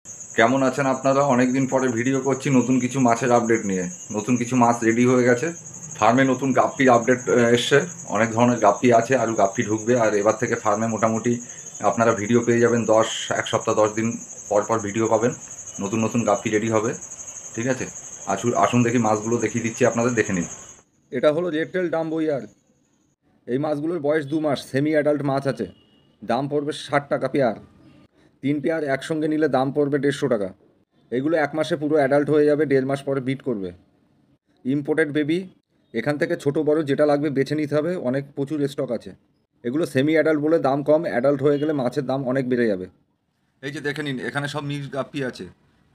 কেমন আছেন আপনারা? অনেকদিন পরে ভিডিও করছি নতুন কিছু মাছের আপডেট নিয়ে। নতুন কিছু মাছ রেডি হয়ে গেছে ফার্মে। নতুন গাপ্পির আপডেট এসছে। অনেক ধরনের গাপ্পি আছে, আরও গাপ্পি ঢুকবে। আর এবার থেকে ফার্মে মোটামুটি আপনারা ভিডিও পেয়ে যাবেন। এক সপ্তাহ 10 দিন পর পর ভিডিও পাবেন। নতুন নতুন গাপ্পি রেডি হবে, ঠিক আছে? আসুন দেখি মাছগুলো দেখিয়ে দিচ্ছি আপনাদের, দেখে নিন। এটা হলো রেড টেল ডাম্বোয়ার। এই মাছগুলোর বয়স 2 মাস, সেমি অ্যাডাল্ট মাছ আছে। দাম পড়বে 60 টাকা পেয়ার। 3 পেয়ার একসঙ্গে নিলে দাম পড়বে 150 টাকা। এগুলো 1 মাসে পুরো অ্যাডাল্ট হয়ে যাবে, 1.5 মাস পরে বিট করবে। Imported baby. এখান থেকে ছোট বড় যেটা লাগবে বেছে নিতে হবে, প্রচুর স্টক আছে। এগুলো সেমি অ্যাডাল্ট বলে দাম কম, অ্যাডাল্ট হয়ে গেলে মাছের দাম অনেক বেড়ে যাবে। এই যে দেখে নিন, এখানে সব মিক্স গাপ্পি আছে।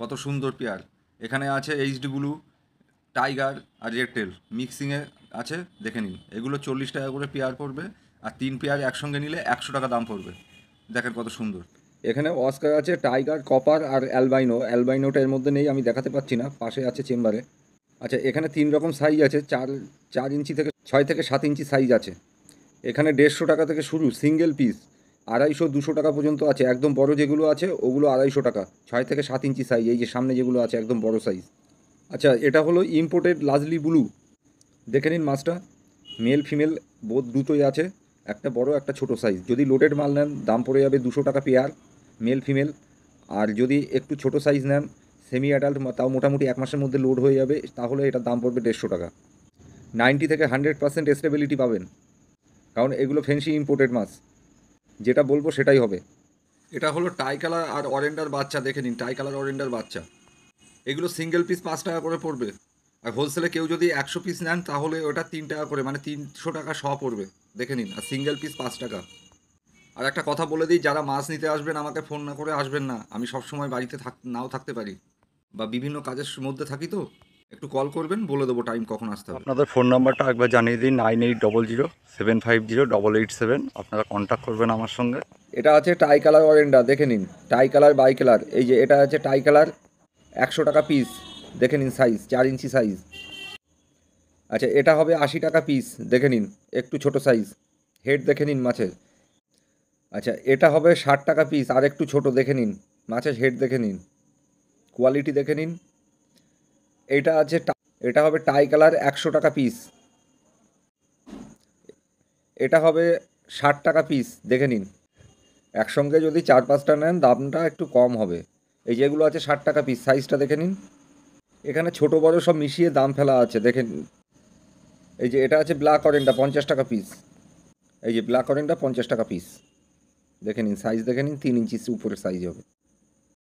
কত সুন্দর পেয়ার। এখানে আছে এইচডি ব্লু, টাইগার আর রেডটেল মিক্সিংয়ে আছে, দেখে নিন। এগুলো 40 টাকা করে পেয়ার পড়বে, আর 3 পেয়ার একসঙ্গে নিলে 100 টাকা দাম পড়বে। দেখেন কত সুন্দর। এখানে অস্কার আছে, টাইগার, কপার আর অ্যালবাইনো। অ্যালবাইনোটা এর মধ্যে নেই, আমি দেখাতে পাচ্ছি না, পাশে আছে চেম্বারে। আচ্ছা, এখানে 3 রকম সাইজ আছে, 4 ইঞ্চি থেকে 6 থেকে 7 ইঞ্চি সাইজ আছে। এখানে 150 টাকা থেকে শুরু সিঙ্গেল পিস, 250-200 টাকা পর্যন্ত আছে। একদম বড় যেগুলো আছে ওগুলো 250 টাকা, 6 থেকে 7 ইঞ্চি সাইজ। এই যে সামনে যেগুলো আছে একদম বড় সাইজ। আচ্ছা, এটা হলো ইম্পোর্টেড লাজলি ব্লু। দেখে নিন মাছটা, মেল ফিমেল বোধ দুটোই আছে। একটা বড় একটা ছোট সাইজ। যদি লোডেড মাল নেন দাম পড়ে যাবে 200 টাকা পেয়ার, মেল ফিমেল। আর যদি একটু ছোট সাইজ নেন, সেমি অ্যাডাল্ট, তাও মোটামুটি 1 মাসের মধ্যে লোড হয়ে যাবে, তাহলে এটার দাম পড়বে 150 টাকা। 90 থেকে 100% স্টেবিলিটি পাবেন, কারণ এগুলো ফেন্সি ইম্পোর্টেড মাছ। যেটা বলবো সেটাই হবে। এটা হলো টাই কালার আর অরেন্ডার বাচ্চা, দেখে নিন, টাই কালার অরেন্ডার বাচ্চা। এগুলো সিঙ্গেল পিস 5 টাকা করে পড়বে। আর হোলসেলে কেউ যদি 100 পিস নেন তাহলে ওটা 3 টাকা করে, মানে 300 টাকা পড়বে, দেখে নিন। আর সিঙ্গেল পিস 5 টাকা। আর একটা কথা বলে দিই, যারা মাছ নিতে আসবেন আমাকে ফোন না করে আসবেন না। আমি সবসময় বাড়িতে নাও থাকতে পারি, বা বিভিন্ন কাজের মধ্যে থাকি, তো একটু কল করবেন, বলে দেবো টাইম কখন আসতে হবে। আপনাদের ফোন নাম্বারটা একবার জানিয়ে দিন, 9800750787। আপনারা কন্ট্যাক্ট করবেন আমার সঙ্গে। এটা আছে টাই কালার অরেন্ডা, দেখে নিন। টাই কালার বাই কালার, এই যে এটা আছে টাই কালার, 100 টাকা পিস। দেখে নিন সাইজ, 4 ইঞ্চি সাইজ। আচ্ছা, এটা হবে 80 টাকা পিস, দেখে নিন, একটু ছোট সাইজ। হেড দেখে নিন মাছের। আচ্ছা, এটা হবে 60 টাকা পিস, আর একটু ছোট, দেখে নিন। মাছের হেড দেখে নিন, কোয়ালিটি দেখে নিন। এটা আছে এটা হবে টাই কালার, 100 টাকা পিস। এটা হবে 60 টাকা পিস, দেখে নিন। একসঙ্গে যদি 4-5টা নেন দামটা একটু কম হবে। এই যেগুলো আছে 60 টাকা পিস, সাইজটা দেখে নিন। এখানে ছোট বড় সব মিশিয়ে দাম ফেলা আছে, দেখেন। এই যে এটা আছে ব্ল্যাক অরেন্ডা, 50 টাকা পিস। এই যে ব্ল্যাক অরেন্ডা 50 টাকা পিস, দেখে নিন। সাইজ দেখে নিন, 3 ইঞ্চি উপরে সাইজ হবে।